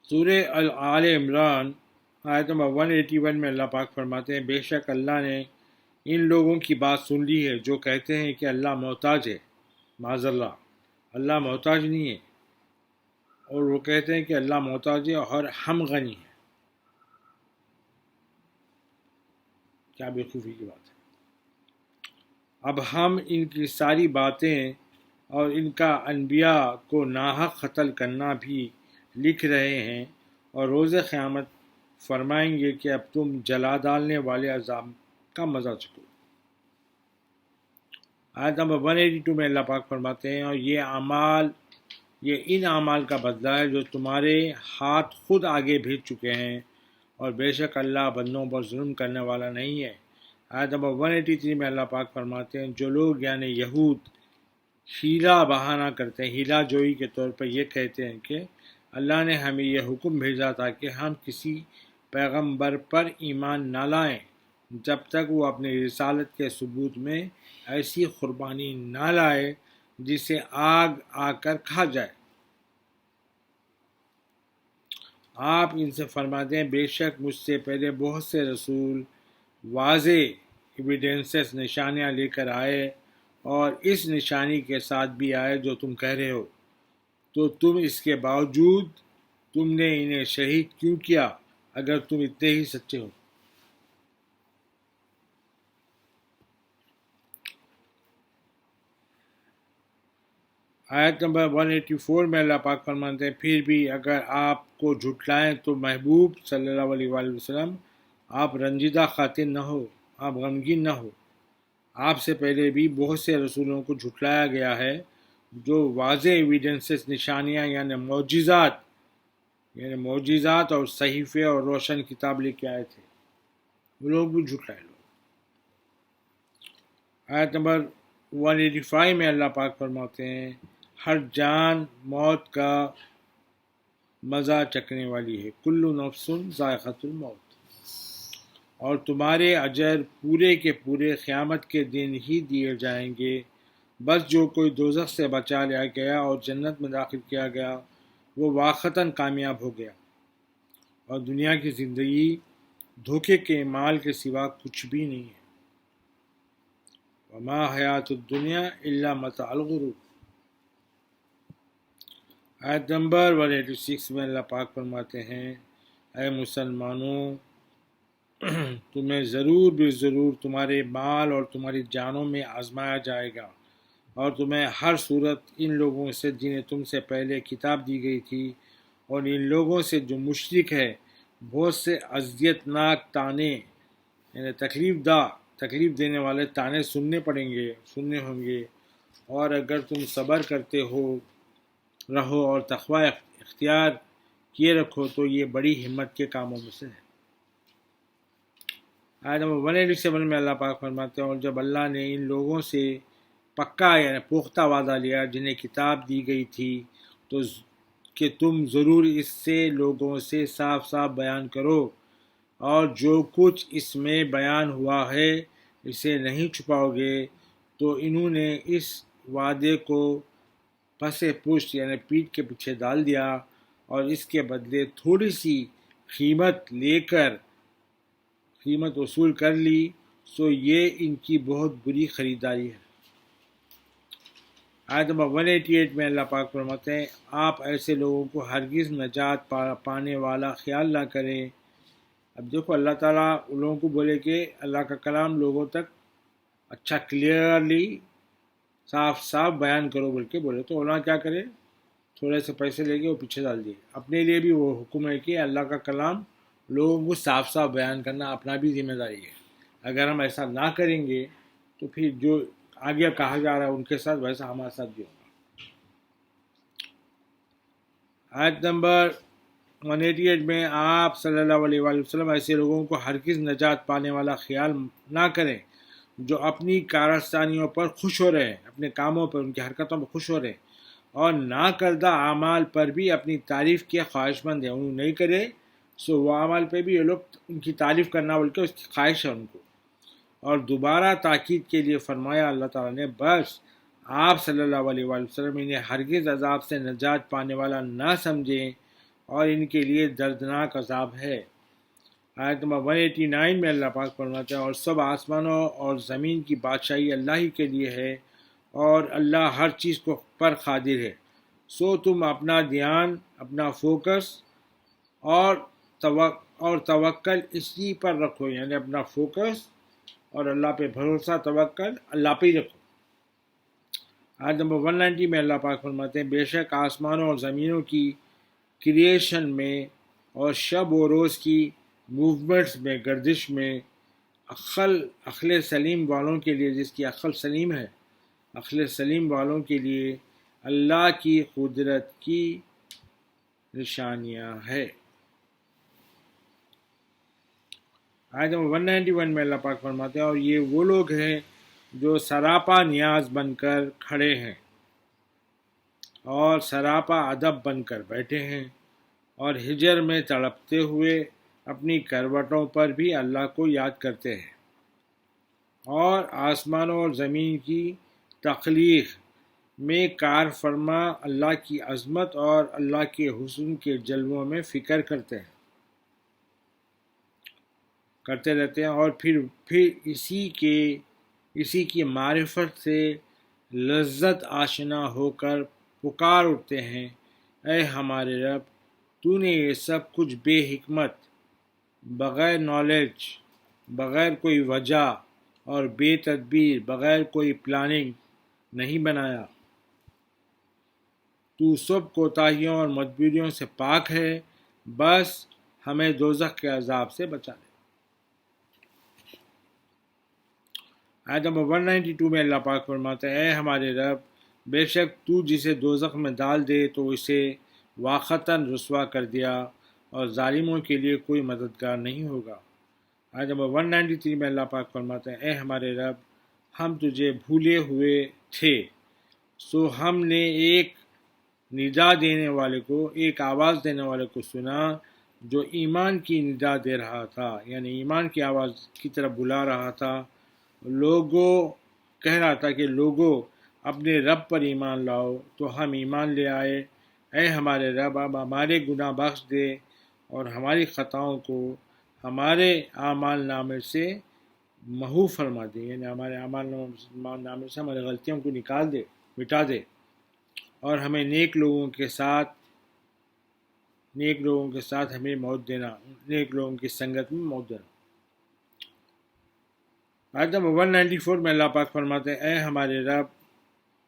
سورہ آل عمران آیت نمبر 181 میں اللہ پاک فرماتے ہیں، بے شک اللہ نے ان لوگوں کی بات سن لی ہے جو کہتے ہیں کہ اللہ محتاج ہے۔ معاذ اللہ، اللہ محتاج نہیں ہے، اور وہ کہتے ہیں کہ اللہ محتاج ہے اور ہم غنی ہیں۔ کیا بیوقوفی کی بات ہے۔ اب ہم ان کی ساری باتیں اور ان کا انبیاء کو ناحق قتل کرنا بھی لکھ رہے ہیں، اور روز قیامت فرمائیں گے کہ اب تم جلا ڈالنے والے عذاب کا مزہ چکو۔ آیت نمبر 182 میں اللہ پاک فرماتے ہیں، اور یہ ان اعمال کا بدلہ ہے جو تمہارے ہاتھ خود آگے بھیج چکے ہیں، اور بے شک اللہ بندوں پر ظلم کرنے والا نہیں ہے۔ آیت نمبر 183 میں اللہ پاک فرماتے ہیں، جو لوگ یعنی یہود ہیلا بہانہ کرتے ہیں، ہیلا جوئی کے طور پر یہ کہتے ہیں کہ اللہ نے ہمیں یہ حکم بھیجا تھا کہ ہم کسی پیغمبر پر ایمان نہ لائیں جب تک وہ اپنی رسالت کے ثبوت میں ایسی قربانی نہ لائے جسے آگ آ کر کھا جائے۔ آپ ان سے فرماتے ہیں، بے شک مجھ سے پہلے بہت سے رسول واضح ایویڈنسز نشانیاں لے کر آئے، اور اس نشانی کے ساتھ بھی آئے جو تم کہہ رہے ہو، تو تم اس کے باوجود تم نے انہیں شہید کیوں کیا اگر تم اتنے ہی سچے ہو؟ آیت نمبر 184 میں اللہ پاک فرماتے ہیں، پھر بھی اگر آپ کو جھٹلائیں تو محبوب صلی اللہ علیہ وآلہ وسلم آپ رنجیدہ خاطر نہ ہو، آپ غمگین نہ ہو۔ آپ سے پہلے بھی بہت سے رسولوں کو جھٹلایا گیا ہے جو واضح ایویڈنسز نشانیاں یعنی معجزات اور صحیفے اور روشن کتاب لے کے آئے تھے، وہ لوگ بھی جھٹلائے لوگ۔ آیت نمبر 185 میں اللہ پاک فرماتے ہیں، ہر جان موت کا مزہ چکھنے والی ہے، کل نفس ذائقۃ الموت، اور تمہارے اجر پورے کے پورے قیامت کے دن ہی دیے جائیں گے، بس جو کوئی دوزخ سے بچا لیا گیا اور جنت میں داخل کیا گیا وہ واقعتاً کامیاب ہو گیا، اور دنیا کی زندگی دھوکے کے مال کے سوا کچھ بھی نہیں ہے۔ وما حیات الدنیا الا متاع الغرور۔ آیت نمبر 186 میں اللہ پاک فرماتے ہیں، اے مسلمانوں، تمہیں ضرور بے ضرور تمہارے مال اور تمہاری جانوں میں آزمایا جائے گا، اور تمہیں ہر صورت ان لوگوں سے جنہیں تم سے پہلے کتاب دی گئی تھی اور ان لوگوں سے جو مشرک ہے بہت سے اذیت ناک تانے یعنی تکلیف دینے والے تانے سننے ہوں گے، اور اگر تم صبر کرتے رہو اور تقوی اختیار کیے رکھو تو یہ بڑی ہمت کے کاموں میں سے ہے۔ آیت نمبر 187 میں اللہ پاک فرماتے ہیں، اور جب اللہ نے ان لوگوں سے پکا یعنی پختہ وعدہ لیا جنہیں کتاب دی گئی تھی تو کہ تم ضرور اس سے لوگوں سے صاف صاف بیان کرو، اور جو کچھ اس میں بیان ہوا ہے اسے نہیں چھپاؤ گے، تو انہوں نے اس وعدے کو پس پشت یعنی پیٹھ کے پیچھے ڈال دیا، اور اس کے بدلے تھوڑی سی قیمت وصول کر لی، سو یہ ان کی بہت بری خریداری ہے۔ آیت نمبر 188 میں اللہ پاک فرماتے ہیں، آپ ایسے لوگوں کو ہرگز نجات پانے والا خیال نہ کریں۔ اب دیکھو اللہ تعالیٰ ان لوگوں کو بولے کہ اللہ کا کلام لوگوں تک اچھا کلیئرلی صاف بیان کرو بول کے بولے، تو علماء کیا کرے، تھوڑے سے پیسے لے کے وہ پیچھے ڈال دیے۔ اپنے لیے بھی وہ حکم ہے کہ اللہ کا کلام لوگوں کو صاف بیان کرنا اپنا بھی ذمہ داری ہے۔ اگر ہم ایسا نہ کریں گے تو پھر جو آگے کہا جا رہا ہے ان کے ساتھ ویسا ہمارے ساتھ بھی ہوگا۔ آیت نمبر 188 میں آپ صلی اللہ علیہ وآلہ وسلم ایسے لوگوں کو ہرگز نجات پانے والا خیال نہ کریں جو اپنی کارستانیوں پر خوش ہو رہے ہیں، اپنے کاموں پر، ان کی حرکتوں پر خوش ہو رہے ہیں، اور نہ کردہ اعمال پر بھی اپنی تعریف کے خواہش مند ہیں۔ انہوں نہیں کرے سو وہ اعمال پہ بھی یہ لوگ ان کی تعریف کرنا بول کے اس کی خواہش ہے ان کو۔ اور دوبارہ تاکید کے لیے فرمایا اللہ تعالیٰ نے، بس آپ صلی اللہ علیہ وآلہ وسلم انہیں ہرگز عذاب سے نجات پانے والا نہ سمجھیں، اور ان کے لیے دردناک عذاب ہے۔ آیت نمبر 189 میں اللہ پاک فرماتا ہے اور سب آسمانوں اور زمین کی بادشاہی اللہ ہی کے لیے ہے اور اللہ ہر چیز کو پر قادر ہے، سو تم اپنا دھیان، اپنا فوکس اور توکل اسی پر رکھو، یعنی اپنا فوکس اور اللہ پہ بھروسہ، توکل اللہ پہ ہی رکھو۔ آیت نمبر 190 میں اللہ پاک فرماتے ہیں بے شک آسمانوں اور زمینوں کی کریشن میں اور شب و روز کی موومنٹس میں، گردش میں، عقل سلیم والوں کے لیے، جس کی عقل سلیم ہے، عقل سلیم والوں کے لیے اللہ کی قدرت کی نشانیاں ہے۔ آیت نمبر 191 میں اللہ پاک فرماتے ہیں اور یہ وہ لوگ ہیں جو سراپا نیاز بن کر کھڑے ہیں اور سراپا ادب بن کر بیٹھے ہیں اور ہجر میں تڑپتے ہوئے اپنی کروٹوں پر بھی اللہ کو یاد کرتے ہیں، اور آسمانوں اور زمین کی تخلیق میں کار فرما اللہ کی عظمت اور اللہ کے حسن کے جلووں میں فکر کرتے رہتے ہیں، اور پھر اسی کی معرفت سے لذت آشنا ہو کر پکار اٹھتے ہیں، اے ہمارے رب، تو نے یہ سب کچھ بے حکمت، بغیر نالج، بغیر کوئی وجہ اور بے تدبیر، بغیر کوئی پلاننگ نہیں بنایا۔ تو سب کوتاہیوں اور مجبوریوں سے پاک ہے، بس ہمیں دوزخ کے عذاب سے بچا لے۔ آیت نمبر 192 میں اللہ پاک فرماتے ہیں اے ہمارے رب، بے شک تو جسے دوزخ میں ڈال دے تو اسے واقعتاً رسوا کر دیا، اور ظالموں کے لیے کوئی مددگار نہیں ہوگا۔ آیت نمبر 193 میں اللہ پاک فرماتے ہیں اے ہمارے رب، ہم تجھے بھولے ہوئے تھے، سو ہم نے ایک ندا دینے والے کو، ایک آواز دینے والے کو سنا جو ایمان کی ندا دے رہا تھا، یعنی ایمان کی آواز کی طرف بلا رہا تھا، لوگوں کہہ رہا تھا کہ لوگوں اپنے رب پر ایمان لاؤ، تو ہم ایمان لے آئے۔ اے ہمارے رب، اب ہمارے گناہ بخش دے اور ہماری خطاؤں کو ہمارے اعمال نامے سے محو فرما دے، یعنی ہمارے اعمال نامے سے ہماری غلطیوں کو نکال دے، مٹا دے، اور ہمیں نیک لوگوں کے ساتھ ہمیں موت دینا، نیک لوگوں کی سنگت میں موت دینا۔ آیت نمبر 194 میں اللہ پاک فرماتے ہیں اے ہمارے رب،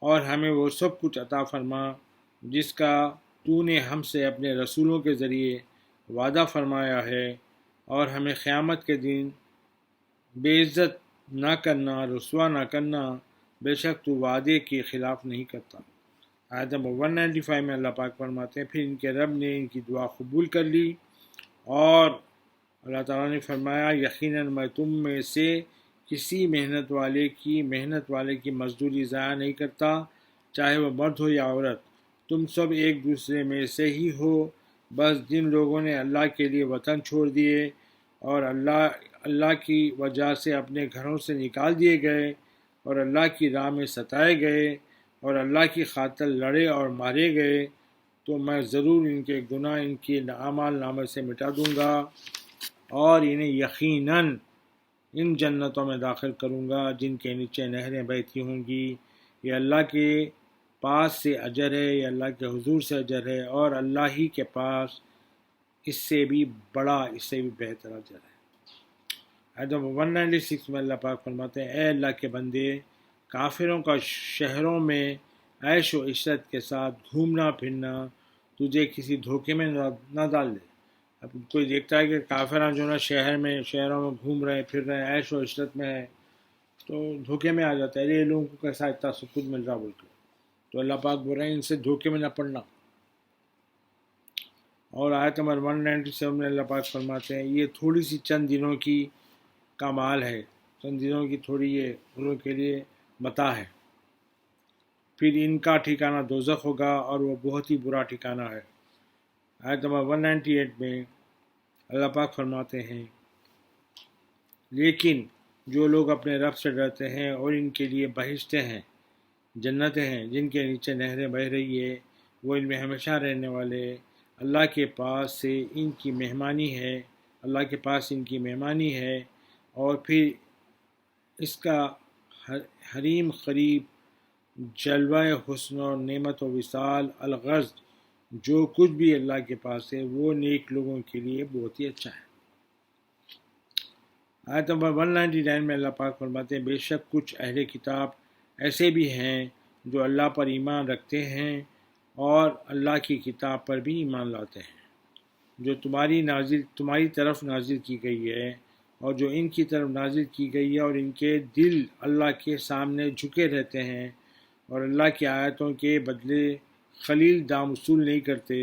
اور ہمیں وہ سب کچھ عطا فرما جس کا تو نے ہم سے اپنے رسولوں کے ذریعے وعدہ فرمایا ہے، اور ہمیں قیامت کے دن بے عزت نہ کرنا، رسوا نہ کرنا، بے شک تو وعدے کے خلاف نہیں کرتا۔ آیت نمبر 195 میں اللہ پاک فرماتے ہیں پھر ان کے رب نے ان کی دعا قبول کر لی، اور اللہ تعالیٰ نے فرمایا یقیناً میں تم میں سے کسی محنت والے کی مزدوری ضائع نہیں کرتا، چاہے وہ مرد ہو یا عورت، تم سب ایک دوسرے میں سے ہی ہو، بس جن لوگوں نے اللہ کے لیے وطن چھوڑ دیے اور اللہ کی وجہ سے اپنے گھروں سے نکال دیے گئے اور اللہ کی راہ میں ستائے گئے اور اللہ کی خاطر لڑے اور مارے گئے، تو میں ضرور ان کے گناہ ان کے اعمال نامے سے مٹا دوں گا، اور انہیں یقیناً ان جنتوں میں داخل کروں گا جن کے نیچے نہریں بہتی ہوں گی۔ یہ اللہ کے پاس سے اجر ہے، یہ اللہ کے حضور سے اجر ہے، اور اللہ ہی کے پاس اس سے بھی بڑا، اس سے بھی بہتر اجر ہے۔ آیت نمبر 196 میں اللہ پاک فرماتے ہیں اے اللہ کے بندے، کافروں کا شہروں میں عیش و عشرت کے ساتھ گھومنا پھرنا تجھے کسی دھوکے میں نہ ڈال دے۔ اب کوئی دیکھتا ہے کہ کافران جو نا شہروں میں گھوم رہے پھر رہے ہیں، عیش و عشرت میں ہے، تو دھوکے میں آ جاتا ہے، یہ لوگوں کو کیسا اتنا سب کچھ مل رہا بول کے، تو اللہ پاک بول رہے ہیں ان سے دھوکے میں نہ پڑنا۔ اور آیت نمبر 197 میں اللہ پاک فرماتے ہیں یہ تھوڑی سی چند دنوں کی کمال ہے، چند دنوں کی تھوڑی یہ ان کے لیے متاع ہے، پھر ان کا ٹھکانہ دوزخ ہوگا اور وہ بہت ہی برا ٹھکانہ ہے۔ آیت نمبر 198 میں اللہ پاک فرماتے ہیں لیکن جو لوگ اپنے رب سے ڈرتے ہیں اور ان کے لیے بہشتیں ہیں، جنتیں ہیں جن کے نیچے نہریں بہہ رہی ہے، وہ ان میں ہمیشہ رہنے والے، اللہ کے پاس سے ان کی مہمانی ہے، اللہ کے پاس ان کی مہمانی ہے، اور پھر اس کا حریم قریب جلوہ حسن و نعمت و وصال الغرض جو کچھ بھی اللہ کے پاس ہے وہ نیک لوگوں کے لیے بہت ہی اچھا ہے۔ آیت نمبر 199 میں اللہ پاک فرماتے ہیں، بے شک کچھ اہل کتاب ایسے بھی ہیں جو اللہ پر ایمان رکھتے ہیں اور اللہ کی کتاب پر بھی ایمان لاتے ہیں جو تمہاری طرف نازل کی گئی ہے اور جو ان کی طرف نازل کی گئی ہے، اور ان کے دل اللہ کے سامنے جھکے رہتے ہیں اور اللہ کی آیتوں کے بدلے خلیل دام وصول نہیں کرتے۔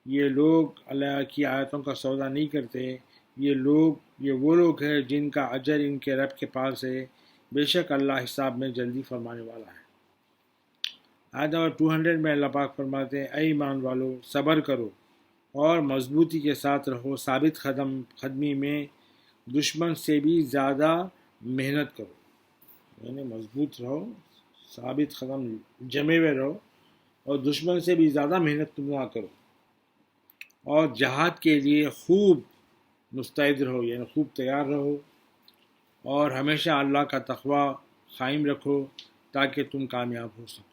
یہ لوگ اللہ کی آیتوں کا سودا نہیں کرتے، یہ وہ لوگ ہیں جن کا اجر ان کے رب کے پاس ہے، بے شک اللہ حساب میں جلدی فرمانے والا ہے۔ آیت نمبر 200 میں اللہ پاک فرماتے ہیں، اے ایمان والو صبر کرو اور مضبوطی کے ساتھ رہو، ثابت قدمی میں دشمن سے بھی زیادہ محنت کرو، یعنی مضبوط رہو، ثابت قدم جمے ہوئے رہو، اور دشمن سے بھی زیادہ محنت تم نہ کرو، اور جہاد کے لیے خوب مستعد رہو، یعنی خوب تیار رہو، اور ہمیشہ اللہ کا تقوی قائم رکھو تاکہ تم کامیاب ہو سکو۔